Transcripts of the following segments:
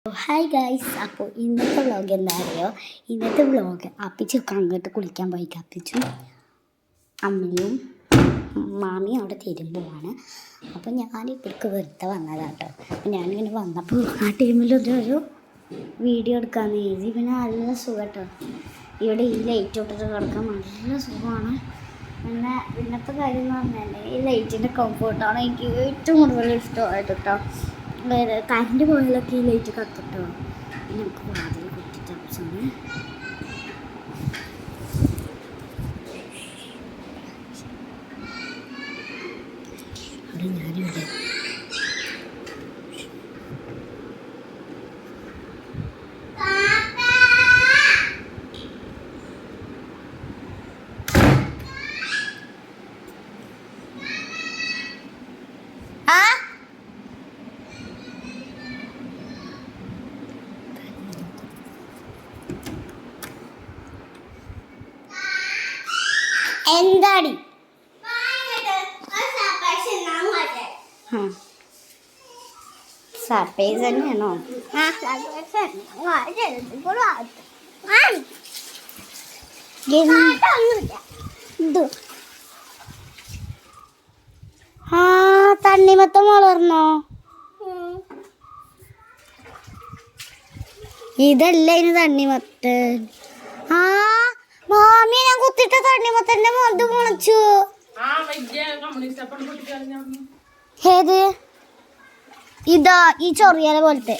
Hi guys. അപ്പോൾ ഇന്നത്തെ vlog എന്താ അറിയോ? ഇന്നത്തെ വ്ളോഗ് അപ്പിച്ചൊക്കെ അങ്ങോട്ട് കുളിക്കാൻ പോയി. അപ്പിച്ചും അമ്മയും മാമിയും അവിടെ തിരുമ്പുവാണ്. അപ്പോൾ ഞാൻ ഇവർക്ക് വെറുതെ വന്നതാട്ടോ. അപ്പോൾ ഞാനിങ്ങനെ വന്നപ്പോൾ ആ ടൈമിലൊരു വീഡിയോ എടുക്കാമെന്ന് എഴുതി. പിന്നെ നല്ല സുഖം കേട്ടോ. ഇവിടെ ഈ ലൈറ്റ് ഇട്ടിട്ട് കിടക്കാൻ നല്ല സുഖമാണ്. പിന്നെ ഇന്നത്തെ കാര്യം എന്ന് പറഞ്ഞാൽ ഈ ലൈറ്റിൻ്റെ കംഫർട്ടാണ് എനിക്ക് ഏറ്റവും കൂടുതൽ ഇഷ്ടമായത് കേട്ടോ. കറണ്ട് പോയാലൊക്കെ ഈ ലൈറ്റ് കത്തിട്ടോ. പിന്നെ നമുക്ക് വാതിൽ കുത്തിട്ട് ആവശ്യമാണ്. അവിടെ ഞാനിവിടെ എന്താടി സർപ്രൈസ് തന്നെയാണോ? തണ്ണിമത്തം വളർന്നോ? ഇതല്ല ഇനി തണ്ണിമത്തൻ. മാമി ഞാൻ കുത്തിട്ട തണ്ണിമത്തന്റെ മത് മുളച്ചു. ഏത്? ഇതാ ഈ ചൊറിയാല പോലത്തെ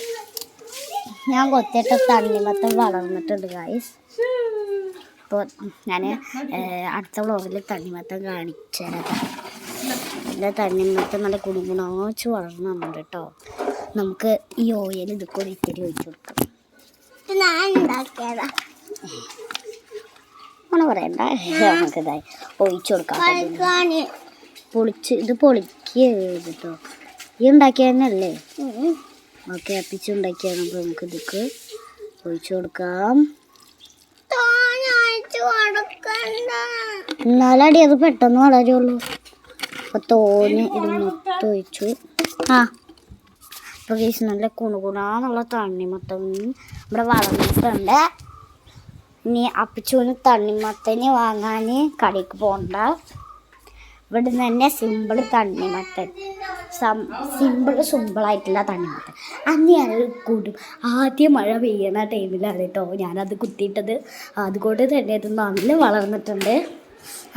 ഞാൻ കൊത്തിട്ട തണ്ണിമത്തൻ വളർന്നിട്ടുണ്ട് ഗായ്സ്. അപ്പോൾ ഞാൻ അടുത്ത വ്ളോഗിൽ തണ്ണിമത്തൻ കാണിച്ചത്. എൻ്റെ തണ്ണിമത്തൻ നല്ല കുടുംബിച്ച് വളർന്നുണ്ട് കേട്ടോ. നമുക്ക് ഈ ഓയിൽ ഇത് കൂടി ഇത്തിരി ഒഴിച്ചു കൊടുക്കാം. ഞാൻ ഉണ്ടാക്കിയതാ അങ്ങനെ പറയണ്ട. നമുക്കിതായി ഒഴിച്ചു കൊടുക്കാം. ഇത് പൊളിക്കുക കേട്ടോ. ഈ ഉണ്ടാക്കിയതന്നെയല്ലേ? ഓക്കെ, അപ്പിച്ചുണ്ടാക്കിയാണ്. അപ്പോൾ നമുക്ക് ഇതൊക്കെ ഒഴിച്ചു കൊടുക്കാം. എന്നാലടി അത് പെട്ടെന്ന് വളരുള്ളൂ. അപ്പോൾ തോന് ഇത് മൊത്തം ഒഴിച്ചു. അപ്പോൾ കേസ് നല്ല കുണുകുണാന്നുള്ള തണ്ണിമത്തം ഇവിടെ വളർന്നിട്ടുണ്ട്. ഇനി അപ്പിച്ചൂന് തണ്ണിമത്തന് വാങ്ങാൻ കടയ്ക്ക് പോകണ്ട. ഇവിടെ നിന്ന് തന്നെ സിമ്പിൾ തണ്ണിമത്തൻ, സിമ്പിളായിട്ടുള്ള തണ്ണിമത്തൻ. അന്ന് ഞാനൊരു ആദ്യം മഴ പെയ്യുന്ന ടൈമിലാണ് കേട്ടോ ഞാനത് കുത്തിയിട്ടത്. അതുകൊണ്ട് തന്നെ ഇത് നല്ല വളർന്നിട്ടുണ്ട്.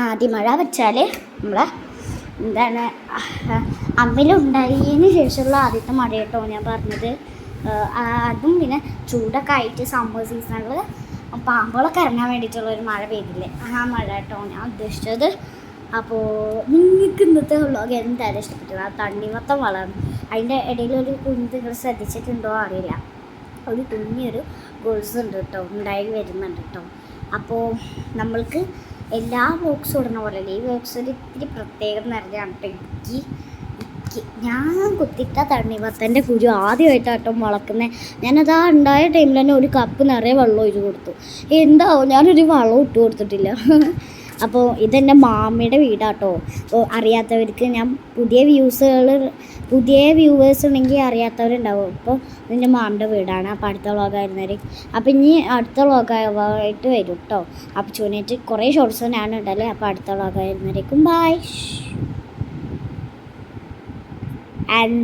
ആദ്യം മഴ വെച്ചാൽ നമ്മളെ എന്താണ് അമ്മിലുണ്ടായതിന് ശേഷമുള്ള ആദ്യത്തെ മഴ കേട്ടോ ഞാൻ പറഞ്ഞത്. അതും പിന്നെ ചൂടൊക്കെ ആയിട്ട് സമ്മർ സീസണിൽ പാമ്പുകളൊക്കെ ഇറങ്ങാൻ വേണ്ടിയിട്ടുള്ളൊരു മഴ പെയ്തില്ലേ, ആ മഴ കേട്ടോ ഞാൻ ഉദ്ദേശിച്ചത്. അപ്പോൾ നിങ്ങൾക്ക് ഇന്നത്തെ വ്ളോഗ് എന്തായാലും ഇഷ്ടപ്പെട്ടു. ആ തണ്ണിമത്തം വളർന്നു. അതിൻ്റെ ഇടയിലൊരു കുഞ്ഞ് നിങ്ങൾ ശ്രദ്ധിച്ചിട്ടുണ്ടോ അറിയില്ല, ഒരു കുഞ്ഞൊരു ഗോൾസ് ഉണ്ട് കേട്ടോ, ഉണ്ടായി വരുന്നുണ്ട് കേട്ടോ. അപ്പോൾ നമ്മൾക്ക് എല്ലാ ബോക്സും ഇടുന്ന പോലെ ഈ ബോക്സിൽ ഇത്തിരി പ്രത്യേകം നിറഞ്ഞാണ് കേട്ടോ. ഞാൻ കുത്തിട്ട തണ്ണിമത്തൻ്റെ കുരു ആദ്യമായിട്ടാട്ടോ മുളക്കുന്നത്. ഞാനതാ ഉണ്ടായ ടൈമിൽ തന്നെ ഒരു കപ്പ് നിറയെ വെള്ളം ഒഴിച്ച് കൊടുത്തു. എന്താവും ഞാനൊരു വളം ഇട്ട് കൊടുത്തിട്ടില്ല. അപ്പോൾ ഇതെൻ്റെ മാമിയുടെ വീടാട്ടോ. അപ്പോൾ അറിയാത്തവർക്ക് ഞാൻ പുതിയ വ്യൂവേഴ്സ് ഉണ്ടെങ്കിൽ അറിയാത്തവരുണ്ടാവും. അപ്പോൾ ഇതിൻ്റെ മാമിൻ്റെ വീടാണ്. അപ്പോൾ അടുത്ത വ്ളോഗായിരുന്നവർ അപ്പോൾ ഇനി അടുത്ത വ്ളോഗായിട്ട് വരും കേട്ടോ. അപ്പോൾ ചൂനായിട്ട് കുറേ ഷോർട്സ് ഞാൻ ഉണ്ടല്ലേ. അപ്പോൾ അടുത്ത വ്ളോഗായിരുന്നവരേക്കും ബൈ.